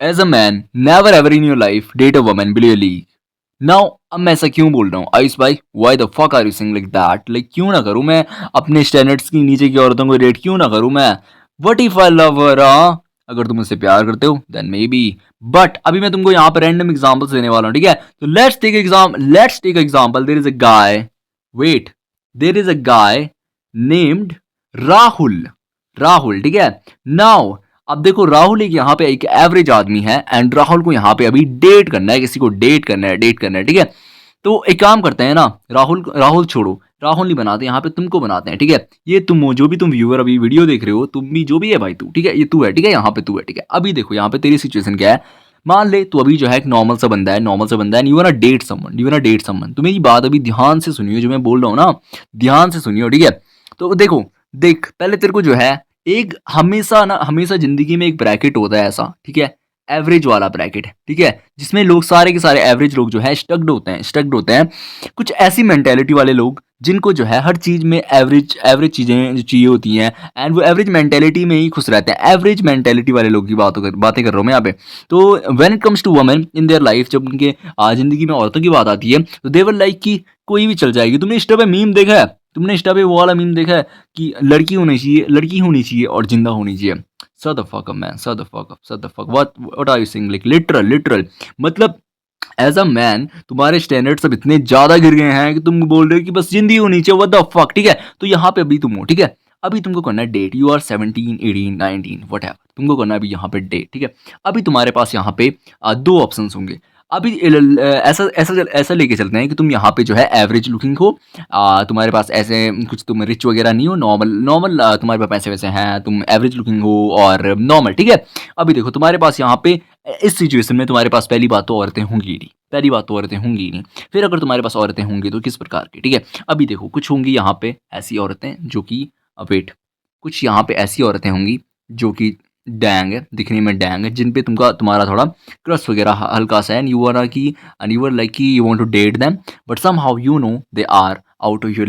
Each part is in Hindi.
As a man never ever in your life date a woman below your league. Now अब मैं ऐसा क्यों बोल रहा हूँ आयुष भाई, why the fuck are you sing like that? Like क्यों ना करूँ मैं अपने स्टैंडर्ड्स की नीचे की औरतों को डेट, क्यों ना करूँ मैं? व्हाट इफ आई लव हर? अगर तुम मुझसे प्यार करते हो देन मे बी, बट अभी मैं तुमको यहाँ पे रैंडम एग्जांपल्स देने वाला हूँ, ठीक है? तो let's take example. There is a guy, wait, there is a guy named Rahul. Rahul, ठीक है? नाउ अब देखो, राहुल एक यहाँ पे एक एवरेज आदमी है एंड राहुल को यहाँ पे अभी डेट करना है, किसी को डेट करना है, ठीक है? तो एक काम करते हैं ना, राहुल राहुल छोड़ो, राहुल नहीं बनाते यहाँ पे, तुमको बनाते हैं, ठीक है? ये तुम हो, जो भी तुम व्यूअर अभी वीडियो देख रहे हो, तुम भी जो भी है भाई, तू, ठीक है? ये तू है, ठीक है? यहाँ पे तू है, ठीक है? अभी देखो यहाँ पे तेरी सिचुएशन क्या है। मान ले तू अभी जो है एक नॉर्मल सा बंदा है, नॉर्मल सा बंदा है, you want to date someone, you want to date someone. तो मेरी बात अभी ध्यान से सुनियो, जो मैं बोल रहा हूँ ना, ध्यान से सुनियो, ठीक है? तो देखो, देख पहले तेरे को जो है एक हमेशा ना, हमेशा जिंदगी में एक ब्रैकेट होता है ऐसा, ठीक है? एवरेज वाला ब्रैकेट, ठीक है? जिसमें लोग सारे के सारे एवरेज लोग जो है स्टक्ड होते हैं। कुछ ऐसी मेंटेलिटी वाले लोग जिनको जो है हर चीज में एवरेज एवरेज चीजें जो चाहिए होती हैं, एंड वो एवरेज मेंटेलिटी में ही खुश रहते हैं। एवरेज मेंटेलिटी वाले लोग की बातें कर रहा हूँ मैं यहाँ पे। तो when it comes to women in their life, जब उनके जिंदगी में औरतों की बात आती है, तो दे वर लाइक कि कोई भी चल जाएगी। तुमने इंस्टा पे मीम देखा है? तुमने इंस्टा पे वो वाला मीम देखा है कि लड़की होनी चाहिए और जिंदा होनी चाहिए? Shut the fuck up, man. Shut the fuck up. Shut the fuck. What are you saying? Like literal. मतलब एज अ मैन तुम्हारे स्टैंडर्ड्स अब इतने ज्यादा गिर गए हैं कि तुम बोल रहे हो कि बस जिंदगी होनी चाहिए। व्हाट द फक, ठीक है? तो यहाँ पे अभी तुम हो, ठीक है? अभी तुमको करना है date. You are 17, 18, 19, whatever, तुमको करना है अभी यहाँ पे डेट, ठीक है? अभी तुम्हारे पास यहाँ पे दो ऑप्शन होंगे। अभी ऐसा ऐसा ऐसा लेके चलते हैं कि तुम यहाँ पे जो है एवरेज लुकिंग हो, तुम्हारे पास ऐसे कुछ, तुम रिच वगैरह नहीं हो, नॉर्मल नॉर्मल, तुम्हारे पास पैसे वैसे हैं, तुम एवरेज लुकिंग हो और नॉर्मल, ठीक है? अभी देखो तुम्हारे पास यहाँ पे इस सिचुएशन में तुम्हारे पास पहली बात तो औरतें होंगी नहीं, पहली बात तो औरतें होंगी नहीं। फिर अगर तुम्हारे पास औरतें होंगी तो किस प्रकार की, ठीक है? अभी देखो, कुछ होंगी यहाँ पे ऐसी औरतें जो कि, वेट, कुछ यहाँ पे ऐसी औरतें होंगी जो कि डैंग है, दिखने में डैंग है, जिन पे तुम्हारा थोड़ा क्रश वगैरह हल्का सा है, and you are key, and you are like कि you want to date them, but somehow you know they are out of your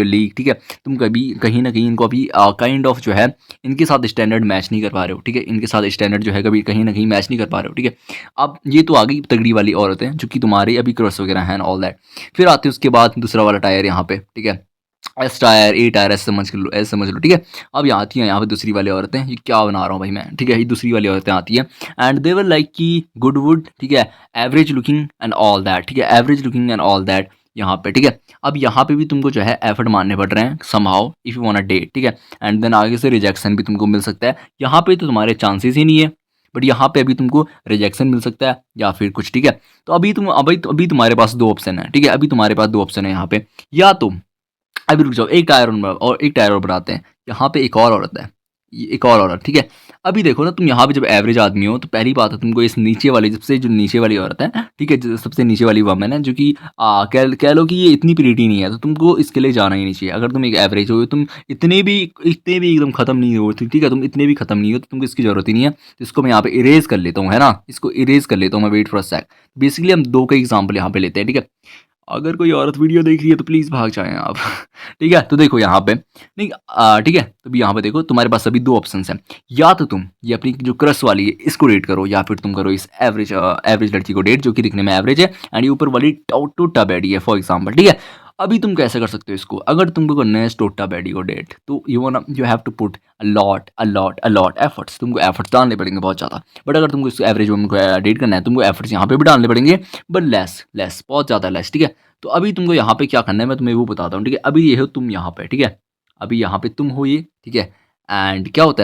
league, ठीक है? तुम कभी कहीं ना कहीं इनको अभी काइंड ऑफ जो है इनके साथ स्टैंडर्ड मैच नहीं कर पा रहे हो, ठीक है? इनके साथ स्टैंडर्ड जो है कभी कहीं ना कहीं मैच नहीं कर पा रहे हो, ठीक है? अब ये तो आ गई तगड़ी वाली औरतें जो कि तुम्हारे अभी क्रश वगैरह हैं, ऑल दैट। फिर आते हैं उसके बाद दूसरा वाला टायर यहाँ पे, ठीक है? एस टायर, ए टायर, ऐसे समझ लो, ठीक है? अब यहाँ आती हैं यहाँ पे दूसरी वाली औरतें। ये क्या बना रहा हूँ भाई मैं, ठीक है? ये दूसरी वाली औरतें आती हैं एंड दे वर लाइक की गुड वुड, ठीक है? Average looking and all that, ठीक है? Average looking and all that यहाँ पे, ठीक है? अब यहाँ पे भी तुमको जो है एफर्ट मारने पड़ रहे हैं somehow if you want a date, ठीक है? एंड देन आगे से रिजेक्शन भी तुमको मिल सकता है। यहाँ पे तो तुम्हारे चांसेस ही नहीं है, बट यहाँ पे अभी तुमको रिजेक्शन मिल सकता है या फिर कुछ, ठीक है? तो अभी तुम्हारे पास दो ऑप्शन है, ठीक है? अभी तुम्हारे पास दो ऑप्शन है यहाँ पे। या तुम, अभी रुक जाओ, एक टायर और बनाते हैं। यहाँ पे एक और औरत है, ये एक और औरत, ठीक है? अभी देखो ना, तुम यहाँ पे जब एवरेज आदमी हो तो पहली बात है तुमको इस नीचे वाली, सबसे जो नीचे वाली औरत है, ठीक है, जो सबसे नीचे वाली वमन है, जो कि कह लो कि ये इतनी प्रीटी नहीं है, तो तुमको इसके लिए जाना ही नहीं चाहिए। अगर तुम एक एवरेज हो, तुम इतने भी एकदम खत्म नहीं हो, ठीक है? तुम इतने भी खत्म नहीं हो तो तुमको इसकी जरूरत ही नहीं है। तो इसको मैं यहाँ पे इरेज कर लेता हूँ, है ना? इसको इरेज कर लेता हूँ मैं, wait for a sec. Basically हम दो का एग्जाम्पल यहाँ पे लेते हैं, ठीक है? अगर कोई औरत वीडियो देख रही है तो प्लीज़ भाग जाएँ आप। ठीक है? तो देखो यहाँ पे, नहीं, ठीक है? तो अभी यहाँ पे देखो तुम्हारे पास अभी 2 ऑप्शंस हैं। या तो तुम ये अपनी जो क्रश वाली है इसको डेट करो, या फिर तुम करो इस एवरेज लड़की को डेट, जो कि दिखने में एवरेज है एंड ये ऊपर वाली टोटा बैडी है, फॉर एग्जाम्पल, ठीक है? अभी तुम कैसे कर सकते हो इसको? अगर तुमको करना है टोटा बैडी को डेट, तो you have to put a lot efforts. तुमको एफर्ट्स डालने पड़ेंगे बहुत ज़्यादा। बट अगर तुमको इस एवरेज वुमन को डेट करना है, तुमको एफर्ट्स यहाँ पे भी डालने पड़ेंगे, बट लेस, बहुत ज़्यादा लेस, ठीक है? तो अभी तुमको यहाँ पे क्या करना है मैं तुम्हें वो बताता हूँ, ठीक है? अभी ये हो तुम यहाँ पे, ठीक है? अभी यहाँ पे तुम हो ये, ठीक है? एंड क्या होता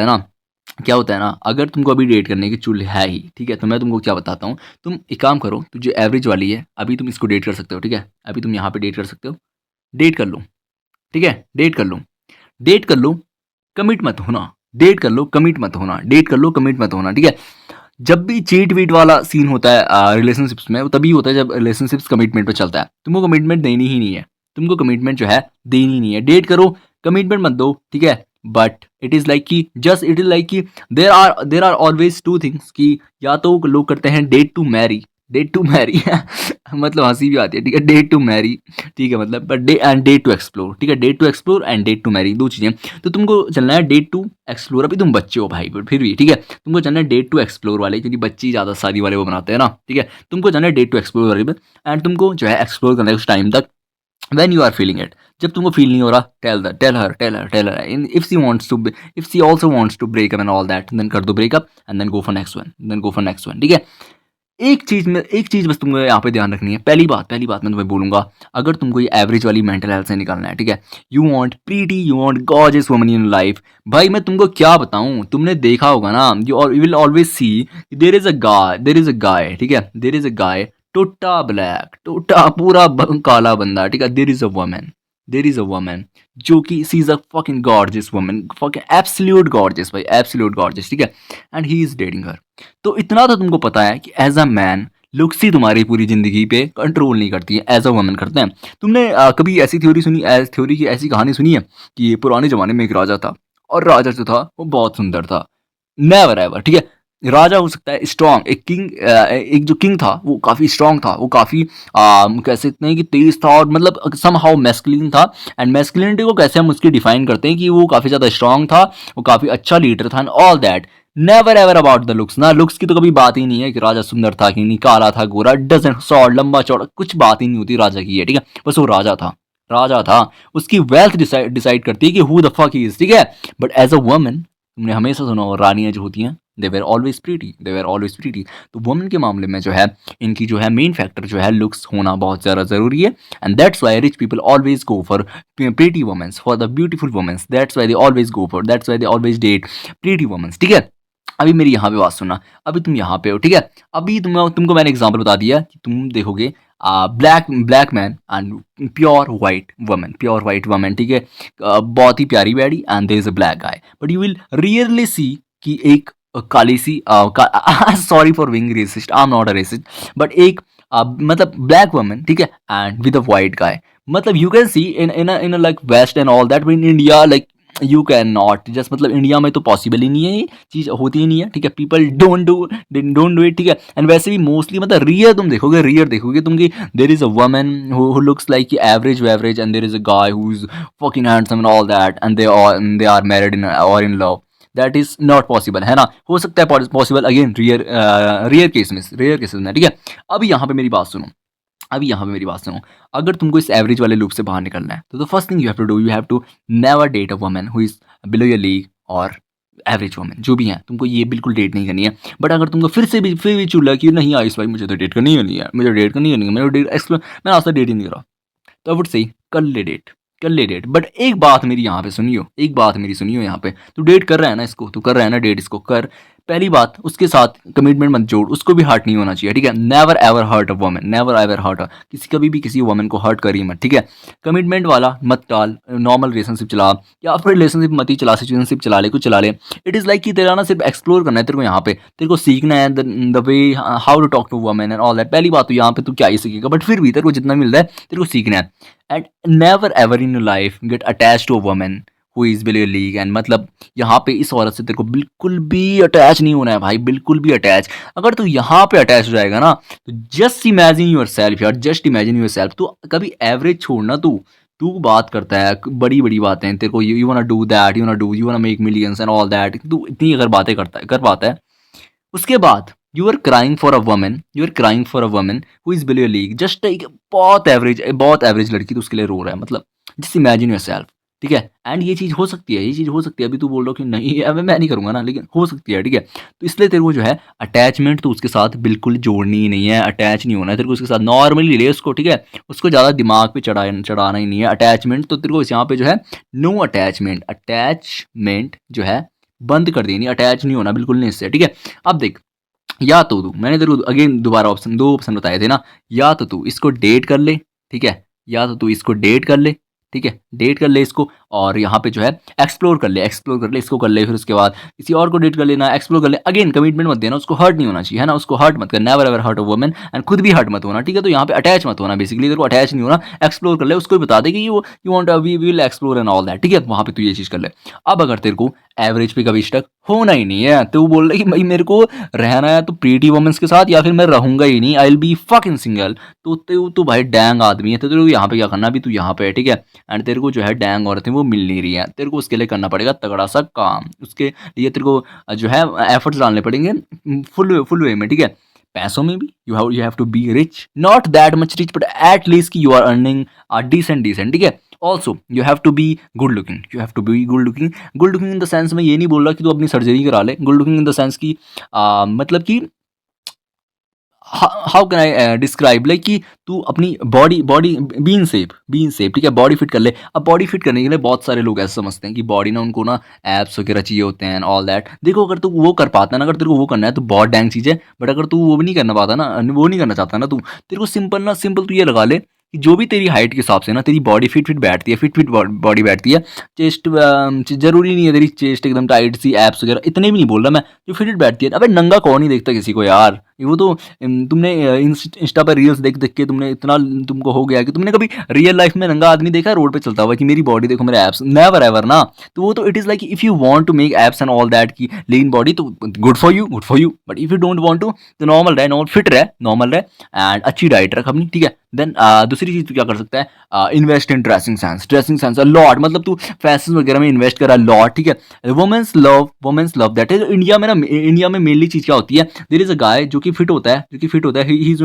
है ना, अगर तुमको अभी डेट करने की चुल है ही, ठीक है? तो मैं तुमको क्या बताता हूँ, तुम एक काम करो, तो जो एवरेज वाली है अभी तुम इसको डेट कर सकते हो, ठीक है? अभी तुम यहाँ पे डेट कर सकते हो, डेट कर लो, ठीक है? डेट कर लो, कमिट मत होना। डेट कर लो, कमिट मत होना, ठीक है? जब भी चीट वीट वाला सीन होता है रिलेशनशिप्स में, वो तभी होता है जब रिलेशनशिप्स कमिटमेंट पे चलता है। तुमको कमिटमेंट देनी ही नहीं है, तुमको कमिटमेंट जो है देनी नहीं है। डेट करो, कमिटमेंट मत दो, ठीक है? बट इट इज लाइक कि there are always two things, कि या तो लोग करते हैं date to marry, date to marry मतलब हंसी भी आती है, ठीक है, डेट टू मैरी, ठीक है, मतलब but day and date to explore, ठीक है, date to explore and date to marry, दो चीज़ें। तो तुमको चलना है डेट टू एक्सप्लोर, अभी तुम बच्चे हो भाई, बट फिर भी ठीक है, तुमको चलना है डेट टू एक्सप्लोर वाले, क्योंकि बच्चे ज़्यादा शादी वाले वो बनाते हैं ना, ठीक है, तुमको चलना है डेट टू एक्सप्लोर वाले पे। एंड तुमको जो है एक्सप्लोर करना है उस टाइम तक when you are feeling it, जब तुमको फील नहीं हो रहा, tell her if she wants to, if she also wants to break up and all that, then कर दो breakup and then go for next one, ठीक है। एक चीज बस तुमको यहाँ पे ध्यान रखनी है, पहली बात मैं तुम्हें बोलूंगा, अगर तुमको ये एवरेज वाली मेंटल हेल्थ से निकलना है, ठीक है, you want pretty, you want gorgeous woman in life, भाई मैं तुमको क्या बताऊं, तुमने देखा होगा ना, you will always see there is a guy, ठीक है, देयर इज अ गाय, टोटा ब्लैक, टोटा पूरा काला बंदा, ठीक है, देयर इज अ वुमन जो कि she is a fucking gorgeous woman, fucking absolute gorgeous भाई, एब्सोल्यूट गॉर्जियस, ठीक है, and he is dating her. तो इतना तो तुमको पता है कि एज अ मैन लुक्स ही तुम्हारी पूरी जिंदगी पे कंट्रोल नहीं करती है, एज अ वुमन करते हैं। तुमने कभी ऐसी थ्योरी सुनी, थ्योरी की ऐसी कहानी सुनी है कि पुराने जमाने में एक राजा था, और राजा जो था वो बहुत सुंदर था, नेवर एवर, ठीक है, राजा हो सकता है स्ट्रांग, एक किंग, एक जो किंग था वो काफ़ी स्ट्रांग था, वो काफ़ी कह सकते हैं कि तेज था, और मतलब सम हाउ मैस्कुलिन था। एंड मैस्कुलिनिटी को कैसे हम उसकी डिफाइन करते हैं कि वो काफ़ी ज़्यादा स्ट्रांग था, वो काफ़ी अच्छा लीडर था, and all that. Never ever about the looks ना, लुक्स की तो कभी बात ही नहीं है कि राजा सुंदर था कि नहीं, काला था, गोरा, डजेंट, शॉर्ट, लंबा चौड़ा, कुछ बात ही नहीं होती राजा की है, ठीक है, बस वो राजा था। उसकी वेल्थ डिसाइड करती है कि who the fuck he is, ठीक है। बट एज अ वुमन, तुमने हमेशा सुना हो रानियां जो होती हैं, दे वेर ऑलवेज प्रीटी। तो वुमेन के मामले में जो है, इनकी जो है मेन फैक्टर जो है लुक्स होना बहुत ज़्यादा ज़रूरी है। And that's why rich people always go for pretty womens, for the beautiful womens, that's why they always go for, that's why they always date pretty womens, ठीक है। अभी मेरी यहाँ पे बात सुनना, अभी तुम यहाँ पे हो, ठीक है, अभी तुमको मैंने एग्जांपल बता दिया कि तुम देखोगे black man and pure white woman, ठीक है, बहुत ही प्यारी baddie, and there is a black guy, but you will rarely see कि एक काली सी sorry for being racist, I am not a racist, but एक मतलब ब्लैक वुमन, ठीक है, and with a white guy, मतलब you can see in like west and all that, in India like you can not just, मतलब इंडिया में तो पॉसिबल ही नहीं है, ये चीज़ होती ही नहीं है, ठीक है, पीपल डोंट डू इट, ठीक है। एंड वैसे भी मोस्टली मतलब रियर देखोगे तुम कि there is a woman who looks like average, and there is a guy who is fucking handsome and all that, and they are married in और in love, that is not possible, है ना, हो सकता है पॉसिबल अगेन रेयर केसेस में, ठीक है। अभी यहाँ पे मेरी बात सुनो, अगर तुमको इस एवरेज वाले लूप से बाहर निकलना है, तो first thing you have to do, you have to never date a woman who is below your league, और एवरेज वुमन जो भी है, तुमको ये बिल्कुल डेट नहीं करनी है। बट अगर तुमको फिर भी चूल्हा कि नहीं आयुष भाई, मुझे तो डेट करनी ही नहीं है, मैं आज तक डेट ही नहीं करा, तो आई वुड से कर ले डेट। बट एक बात मेरी यहाँ पे सुनियो, यहाँ पे, तू डेट कर रहा है ना इसको, तू कर रहा है ना डेट, इसको कर। पहली बात, उसके साथ कमिटमेंट मत जोड़, उसको भी हर्ट नहीं होना चाहिए, ठीक है, never ever hurt a woman, never ever hurt किसी, कभी भी किसी वुमन को हर्ट करी मत, ठीक है। कमिटमेंट वाला मत टाल, नॉर्मल रिलेशनशिप चला, या फिर रिलेशनशिप मत ही चला, सिचुएशनशिप चला ले, कुछ चला ले। इट इज़ लाइक कि तेरा ना सिर्फ एक्सप्लोर करना है, तेरे को यहाँ पे तेरे को सीखना है the way how to talk to women and all that. पहली बात तो यहाँ पे तू क्या ही सीखेगा, बट फिर भी तेरे को जितना मिल रहा है तेरे को सीखना है। And never ever in your life get attach to a woman who is below your league, and मतलब यहाँ पे इस औरत से तेरे को बिल्कुल भी अटैच नहीं होना है भाई, बिल्कुल भी अटैच। अगर तू यहाँ पे अटैच हो जाएगा ना, तो जस्ट इमेजिन योर सेल्फ यार, जस्ट इमेजिन योर सेल्फ, तू कभी एवरेज छोड़ना, तू तू बात करता है बड़ी बड़ी बातें, तेरे को you want do that, you want make millions and all that, तू इतनी अगर बातें कर पाता है, उसके बाद you are crying for a woman who is below your league, just एक बहुत एवरेज लड़की तो उसके लिए रो रहा है, मतलब जस्ट इमेजिन योर सेल्फ, ठीक है। एंड ये चीज़ हो सकती है, अभी तू बोल रहा हो कि नहीं अब मैं नहीं करूंगा ना, लेकिन हो सकती है, ठीक है। तो इसलिए तेरे को जो है अटैचमेंट तो उसके साथ बिल्कुल जोड़नी ही नहीं है, अटैच नहीं होना है तेरे को उसके साथ, नॉर्मली ले उसको, ठीक है, उसको ज़्यादा दिमाग पे चढ़ाना ही नहीं है। अटैचमेंट तो तेरे को यहाँ पे जो है नो अटैचमेंट जो है बंद कर देनी, अटैच नहीं होना बिल्कुल नहीं इससे, ठीक है। अब देख, या तो तू, मैंने तेरे को अगेन दोबारा दो ऑप्शन बताए थे ना, या तो तू इसको डेट कर ले, ठीक है, या तो तू इसको डेट कर ले, ठीक है, डेट कर ले इसको और यहाँ पे जो है एक्सप्लोर कर ले, इसको कर ले, फिर उसके बाद किसी और को डेट कर लेना, एक्सप्लोर कर ले। अगेन कमिटमेंट मत देना, उसको हर्ट नहीं होना चाहिए, है ना, उसको हर्ट मत कर, never ever hurt a woman, and खुद भी हर्ट मत होना, ठीक है। तो यहाँ पे अटैच मत होना, बेसिकली तेरे को अटैच नहीं होना, एक्सप्लोर कर ले, उसको भी बता दे कि you want we will explore and all that, ठीक है। वहाँ पे तू ये चीज़ कर ले। अब अगर तेरे को एवरेज पे कभी स्टक होना ही नहीं है, तो वो बोल रहा है कि भाई मेरे को रहना है तो प्रीटी वुमेन्स के साथ, या फिर मैं रहूंगा ही नहीं, I will be fucking single, तो भाई डैंग आदमी है, तो तेरे को यहाँ पे क्या करना, भी तू यहाँ पे है, ठीक है। एंड तेरे को जो है डैंग औरतें वो मिल नहीं रही हैं, तेरे को उसके लिए करना पड़ेगा तगड़ा सा काम, उसके लिए तेरे को जो है एफर्ट्स डालने पड़ेंगे फुल वे में, ठीक है। पैसों में भी you have to be rich, not that much rich but at least की यू आर अर्निंग डिसेंट, ठीक है। Also you have to be good looking, good looking in the sense, मैं ये नहीं बोल रहा कि तू अपनी सर्जरी करा ले, good looking in the sense की मतलब कि how can I describe, like कि तू अपनी बॉडी बॉडी बीन सेफ, ठीक है, बॉडी फिट कर ले। अब बॉडी फिट करने के लिए बहुत सारे लोग ऐसे समझते हैं कि बॉडी ना उनको ना एब्स वगैरह चाहिए होते हैं ऑल दैट। देखो अगर तू वो कर पाता है ना, अगर तेरे को वो करना है तो बहुत डैंग चीज़ है, बट अगर तू वो भी नहीं करना पाता ना, वो नहीं करना चाहता ना तू, तेरे को सिंपल तू ये लगा ले कि जो भी तेरी हाइट के हिसाब से ना तेरी बॉडी फिट बैठती है, फिट बॉडी बैठती है। चेस्ट जरूरी नहीं है तेरी चेस्ट एकदम टाइट सी, एब्स वगैरह इतने भी नहीं बोल रहा मैं, जो फिट बैठती है। अबे नंगा कौन नहीं देखता किसी को यार, वो तो तुमने इंस्टा पर रील्स देख देख के तुमने इतना तुमको हो गया कि तुमने कभी रियल लाइफ में नंगा आदमी देखा रोड पे चलता हुआ कि मेरी बॉडी देखो, मेरे एब्स, नेवर एवर ना। तो वो तो it is like if you want to make abs and all that की लीन बॉडी, तो good for you, but if you don't want to तो नॉर्मल रहे, फिट रहे, नॉर्मल रहे, एंड अच्छी डाइट रख अपनी, ठीक है। देन दूसरी चीज़ तो क्या कर सकता है, invest in dressing sense a lot, मतलब तू फैशन वगैरह में इन्वेस्ट करा लॉट, ठीक है। Women's love that. इंडिया में ना, इंडिया में मेनली चीज़ क्या होती है, देयर इज अ गाय जो कि फिट होता है, he is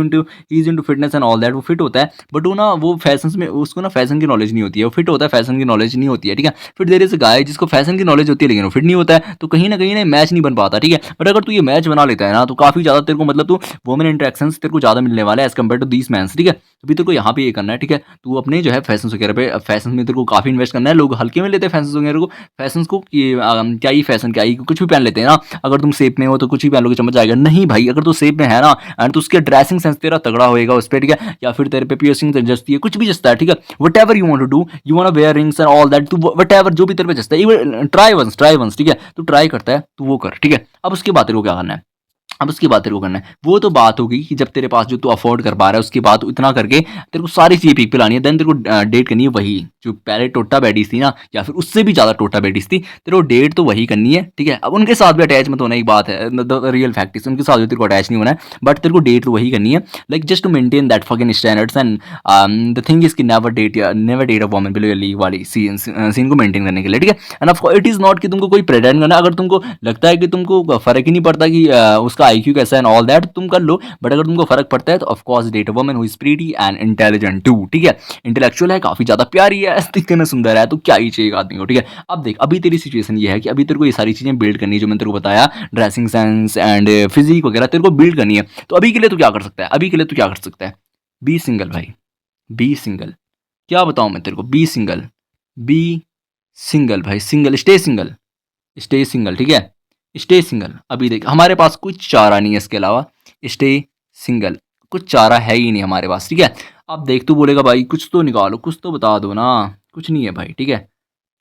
into fitness and all that, वो फिट होता है, बट वो ना वो फैशन में, उसको ना फैशन की नॉलेज नहीं होती है, वो फिट होता है, फैशन की नॉलेज नहीं होती है, ठीक है। फिर देयर इज अ गाय जिसको फैशन की नॉलेज होती है लेकिन वो फिट नहीं होता है, तो कहीं ना मैच नहीं बन पाता, ठीक है। बट अगर तू ये मैच बना लेता है ना, तो काफ़ी ज़्यादा तेरे को, मतलब तू वुमेन इंटरेक्शन तेरे को ज़्यादा मिलने वाला है as compare to these mans, ठीक है। तो भी तेरे को यहाँ पे ये करना है, ठीक है। तू अपने जो है फैशन वगैरह पे, फैशन में तेरे को काफ़ी इन्वेस्ट करना है। लोग हल्के में लेते हैं फैशन वगैरह को, फैशन को कि क्या ही फैशन, क्या ही कुछ भी पहन लेते हैं ना, अगर तुम सेप में हो तो कुछ भी पहन लो चमक जाएगा, नहीं भाई, अगर तू सेप में है ना एंड तो उसके ड्रेसिंग सेंस तेरा तगड़ा होएगा उस पर, ठीक है, या फिर तेरे पे पियर्सिंग जचती है, कुछ भी जचता है, ठीक है। Whatever you want to do, you want wear rings and all that, तू वट एवर जो भी तेरे पे जचता है, ट्राई वंस, ठीक है। तू ट्राई करता है तो वो कर, ठीक है। अब उसके बाद तेरे को क्या करना है, अब उसकी बात तेरे को करना है, वो तो बात होगी कि जब तेरे पास जो तू अफोर्ड कर पा रहा है, उसके बाद इतना करके तेरे को सारी चीज़ें पीक पे लानी है, देन तेरे को डेट करनी है वही जो पहले टोटा बैडीज थी ना, या फिर उससे भी ज़्यादा टोटा बैडीज थी, तेरे को डेट तो वही करनी है, ठीक है। अब उनके साथ भी अटैच मत होना, एक बात है, द रियल फैक्ट इज उनके साथ भी तेरे को अटैच नहीं होना है, बट तेरे को डेट तो वही करनी है, like just to maintain that fucking standards, and the thing is कि never date a woman below your league वाली सीन को मेंटेन करने के लिए, ठीक है। And of course it is not कि तुमको कोई प्रेटेंड करना, अगर तुमको लगता है कि तुमको फर्क ही नहीं पड़ता कि उसका आईक्यू कैसा है ऑल दैट, तुम कर लो, बट अगर तुमको फर्क पड़ता है तो of course date a woman who is pretty and intelligent too, ठीक है। इंटेलेक्चुअल है, काफी ज्यादा प्यारी है, दिखने में सुंदर है, तो क्या ही चाहिए आदमी को, ठीक है। अब देख, अभी तेरी सिचुएशन ये है कि अभी तेरे को ये सारी चीजें बिल्ड करनी है, जो मैंने तेरे को बताया, ड्रेसिंग सेंस एंड फिजिक वगैरह तेरे को बिल्ड करनी है। तो अभी के लिए तू क्या कर सकता है, बी सिंगल भाई, बी सिंगल, क्या बताऊं मैं तेरे को, बी सिंगल भाई, स्टे सिंगल, ठीक है, स्टे सिंगल। अभी देख हमारे पास कुछ चारा नहीं है इसके अलावा, स्टे सिंगल, कुछ चारा है ही नहीं हमारे पास, ठीक है। अब देख, तू बोलेगा भाई कुछ तो निकालो, कुछ तो बता दो ना, कुछ नहीं है भाई, ठीक है।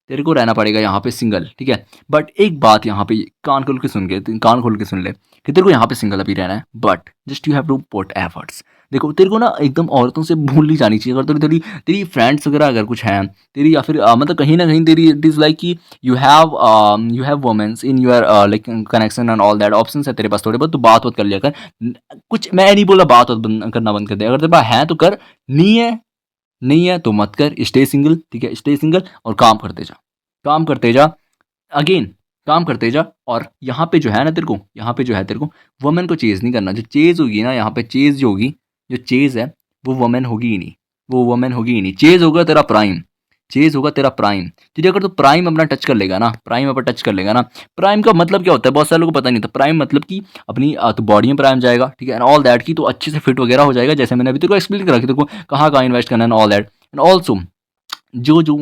तेरे को रहना पड़ेगा यहाँ पे सिंगल, ठीक है। बट एक बात यहाँ पे कान खोल के सुन ले कि तेरे को यहाँ पे सिंगल अभी रहना है, but just you have to put efforts. देखो तेरे को ना एकदम औरतों से भूल नहीं जानी चाहिए, अगर तेरी तेरी फ्रेंड्स वगैरह अगर कुछ हैं तेरी, या फिर मतलब कहीं ना कहीं तेरी, इट इज़ लाइक कि you have womens in your like connection and all that, option है तेरे पास थोड़े बहुत, तो बात कर लिया कर। कुछ मैं नहीं बोला बात करना बंद कर दे, अगर तेरे पास है तो कर, नहीं है तो मत कर, स्टे सिंगल, ठीक है, स्टे सिंगल और काम करते जा, अगेन काम करते जा। और यहाँ पे जो है ना तेरे को वुमेन को चेज नहीं करना, जो चेज होगी ना यहाँ पे, जो चेज है वो वुमेन होगी ही नहीं, चेज होगा तेरा प्राइम। तुझे अगर तो प्राइम अपना टच कर लेगा ना, प्राइम का मतलब क्या होता है, बहुत सारे लोगों को पता नहीं था। प्राइम मतलब कि अपनी तो बॉडी में प्राइम जाएगा, ठीक है, एंड ऑल दैट की, तो अच्छे से फिट वगैरह हो जाएगा, जैसे मैंने अभी तेरे को एक्सप्लेन करा कि तेरे को कहाँ इन्वेस्ट करना है ऑल दैट, एंड ऑल्सो जो जो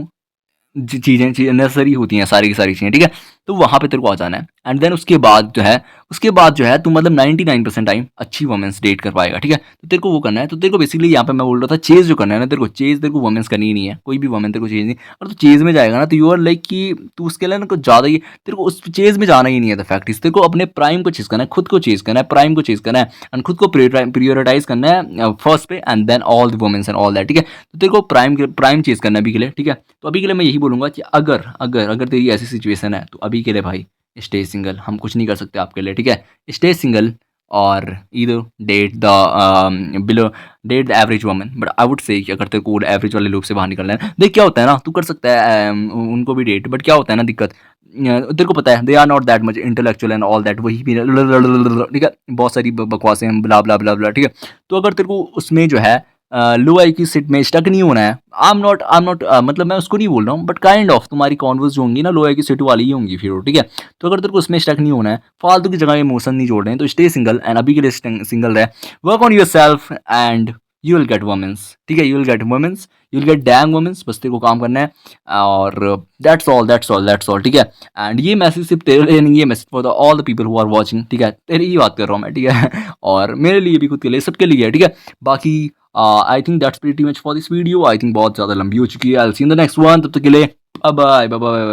चीज़ें नेसेसरी होती हैं, सारी की सारी चीज़ें, ठीक है। तो वहाँ पे तेरे को आ जाना है, एंड देन उसके बाद जो है तू मतलब 99% टाइम अच्छी वुमेन्स डेट कर पाएगा, ठीक है। तो तेरे को वो करना है, तो तेरे को बेसिकली यहाँ पे मैं बोल रहा था चेज जो करना है ना, तेरे को वुमेन्स करनी ही नहीं है, कोई भी वुमेन तेरे को चेज नहीं। और तू चेज में जाएगा ना तो यू आर लाइक कि तू उसके लिए ना कुछ ज़्यादा ही, तेरे को उस चेज में जाना ही नहीं है। द फैक्ट इज तेरे को अपने प्राइम को चेज करना है, खुद को चेज करना है, प्राइम को चेज करना है एंड खुद को प्रियोरिटाइज करना है फर्स्ट पे and then all the womens and all that, ठीक है। तो तेरे को प्राइम चेज करना है अभी के लिए, ठीक है। तो अभी के लिए मैं यही बोलूँगा कि अगर अगर अगर तेरी ऐसी सिचुएशन है तो अभी के लिए भाई स्टे सिंगल, हम कुछ नहीं कर सकते आपके लिए, ठीक है। स्टे सिंगल और either date the below date the average woman, but I would say कि अगर तेरे को एवरेज वाले लोग से बाहर निकलना है, देख क्या होता है ना, तू कर सकता है उनको भी डेट, बट क्या होता है ना दिक्कत, तेरे को पता है they are not that much intellectual and all that, वही भी ठीक है, बहुत सारी बकवासें हम ब्ला ब्ला ब्ला ब्ला, ठीक है। तो अगर तेरे को उसमें जो है लो आई की सिट में स्टक नहीं होना है, आई एम नॉट मतलब मैं उसको नहीं बोल रहा हूँ, बट काइंड ऑफ तुम्हारी कॉन्वर्स जो होंगी ना लो आई की सिट वाली ही होंगी फिर, ठीक है। तो अगर तेरे को उसमें स्टक नहीं होना है, फालतू की जगह इमोशन नहीं जोड़ रहे हैं, तो स्टे सिंगल एंड अभी के लिए सिंगल रहे, work on yourself and you will get womens, ठीक है। You will get womens, you will get damn womens, बस तेरे को काम करना है और दैट्स ऑल, ठीक है। एंड ये मैसेज सिर्फ तेरे लिए नहीं, ये message for the all the people who are watching, ठीक है। तेरी ही बात कर रहा हूँ मैं, ठीक है। और मेरे लिए भी, खुद के लिए, सबके लिए, ठीक है। बाकी I think that's pretty much for this video, I think बहुत ज़्यादा लंबी हो चुकी है। I will see in the next one, तब तक के लिए बाय बाय बाय बाय।